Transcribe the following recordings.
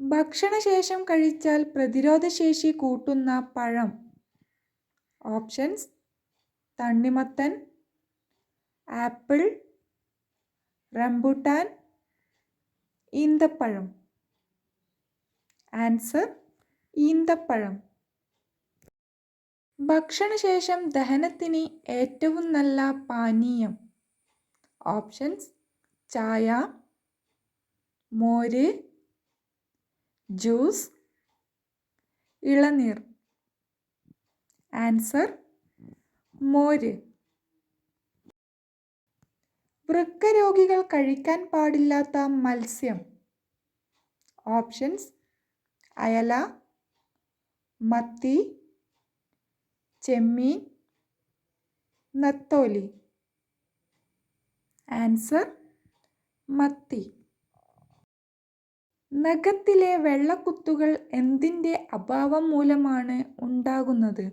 ഭക്ഷണശേഷം കഴിച്ചാൽ പ്രതിരോധശേഷി കൂട്ടുന്ന പഴം. ഓപ്ഷൻസ്: തണ്ണിമത്തൻ, ആപ്പിൾ, റംബുട്ടാൻ, ഈന്തപ്പഴം. ആൻസർ: ഈന്തപ്പഴം. ഭക്ഷണശേഷം ദഹനത്തിന് ഏറ്റവും നല്ല പാനീയം. ഓപ്ഷൻസ്: ചായ, മോര്, ജ്യൂസ്, ഇളനീർ. ആൻസർ: മോര്. വൃക്ക രോഗികൾ കഴിക്കാൻ പാടില്ലാത്ത മത്സ്യം. ഓപ്ഷൻസ്: അയല, മത്തി, ചെമ്മീൻ, നത്തോലി. ആൻസർ: മത്തി. നഖത്തിലെ വെള്ളക്കുത്തുകൾ എന്തിൻ്റെ അഭാവം മൂലമാണ് ഉണ്ടാകുന്നത്?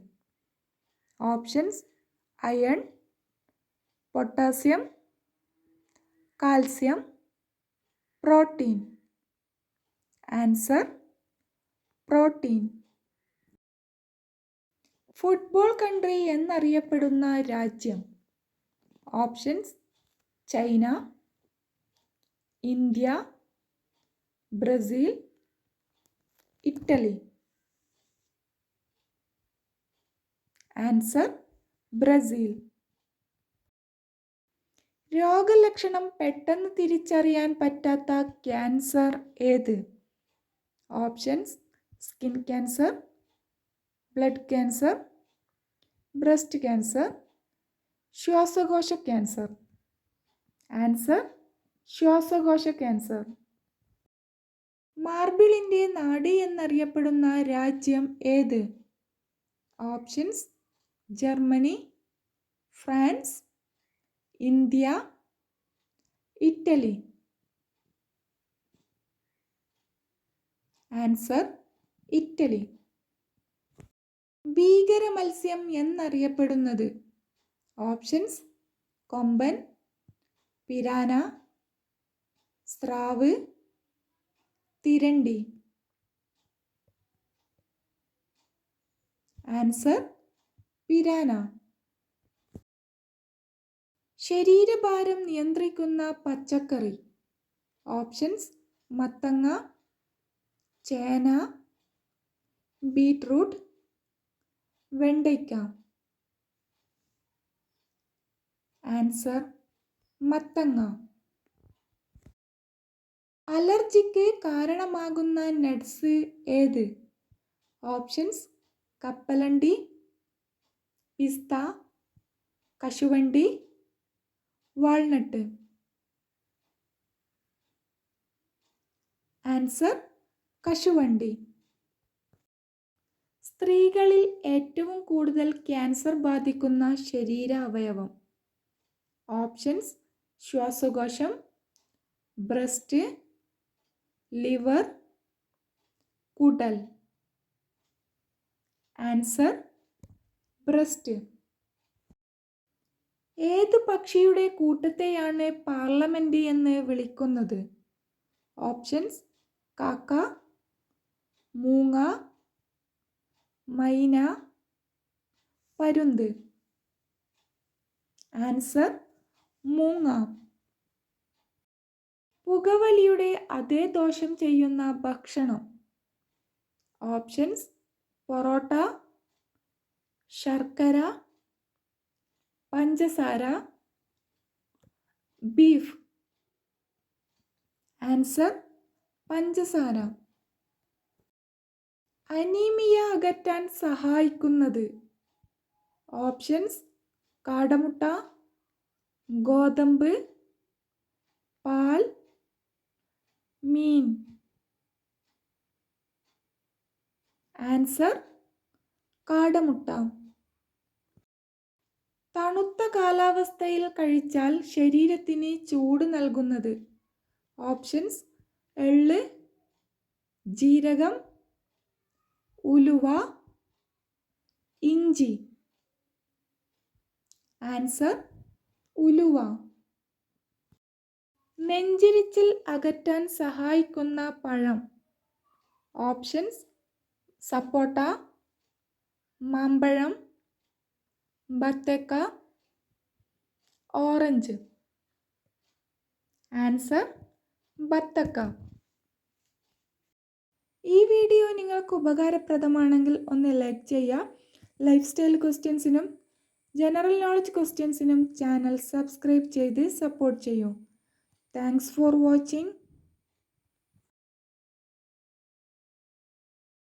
Options: iron, potassium, calcium, protein. Answer: protein. Football country എന്നറിയപ്പെടുന്ന രാജ്യം. Options: China, India, Brazil, Italy. Answer: Brazil. രോഗലക്ഷണം പെട്ടെന്ന് തിരിച്ചറിയാൻ പറ്റാത്ത ക്യാൻസർ ഏത്? Options: skin cancer, blood cancer, breast cancer, ശ്വാസകോശ ക്യാൻസർ. ആൻസർ: ശ്വാസകോശ ക്യാൻസർ. മാർബിളിൻ്റെ നാട് എന്നറിയപ്പെടുന്ന രാജ്യം ഏത്? Options: Germany, France, India, Italy. Answer: Italy. ഭീകര മത്സ്യം എന്നറിയപ്പെടുന്നത്. ഓപ്ഷൻസ്: കൊമ്പൻ, പിരാന, സ്രാവ്, തിരണ്ടി. Answer: piranha. ശരീരഭാരം നിയന്ത്രിക്കുന്ന പച്ചക്കറി. ഓപ്ഷൻസ്: മത്തങ്ങ, ചേന, ബീറ്റ്റൂട്ട്, വെണ്ടയ്ക്ക. ആൻസർ: മത്തങ്ങ. അലർജിക്ക് കാരണമാകുന്ന നട്ട്സ് ഏത്? ഓപ്ഷൻസ്: കപ്പലണ്ടി, പിസ്ത, കശുവണ്ടി, വാൾനട്ട്. ആൻസർ: കശുവണ്ടി. സ്ത്രീകളിൽ ഏറ്റവും കൂടുതൽ ക്യാൻസർ ബാധിക്കുന്ന ശരീര അവയവം. ഓപ്ഷൻസ്: ശ്വാസകോശം, ബ്രസ്റ്റ്, ലിവർ, കുടൽ. Answer: breast. ഏത് പക്ഷിയുടെ കൂട്ടത്തെയാണ് പാർലമെന്റ് എന്ന് വിളിക്കുന്നത്? ഓപ്ഷൻസ്: കാക്ക, മൂങ്ങ, മൈന, പരുന്ത്. ആൻസർ: മൂങ്ങ. പുകവലിയുടെ അതേ ദോഷം ചെയ്യുന്ന ഭക്ഷണം. ഓപ്ഷൻസ്: പൊറോട്ട, ശർക്കര, പഞ്ചസാര, ബീഫ്. ആൻസർ: പഞ്ചസാര. അനീമിയ അകറ്റാൻ സഹായിക്കുന്നത്. ഓപ്ഷൻസ്: കാടമുട്ട, ഗോതമ്പ്, പാൽ, മീൻ. ആൻസർ: കാടമുട്ട. തണുത്ത കാലാവസ്ഥയിൽ കഴിച്ചാൽ ശരീരത്തിന് ചൂട് നൽകുന്നത്. ഓപ്ഷൻസ്: എള്ള്, ജീരകം, ഉലുവ, ഇഞ്ചി. ആൻസർ: ഉലുവ. നെഞ്ചിരിച്ചിൽ അകറ്റാൻ സഹായിക്കുന്ന പഴം. ഓപ്ഷൻസ് സപ്പോട്ട, മാമ്പഴം, ബത്തക്ക, ഓറഞ്ച്. ആൻസർ ബത്തക്ക. ഈ വീഡിയോ നിങ്ങൾക്ക് ഉപകാരപ്രദമാണെങ്കിൽ ഒന്ന് ലൈക്ക് ചെയ്യുക. ലൈഫ് സ്റ്റൈൽ ക്വസ്റ്റ്യൻസിനും ജനറൽ നോളജ് ക്വസ്റ്റ്യൻസിനും ചാനൽ സബ്സ്ക്രൈബ് ചെയ്ത് സപ്പോർട്ട് ചെയ്യൂ. Thanks for watching.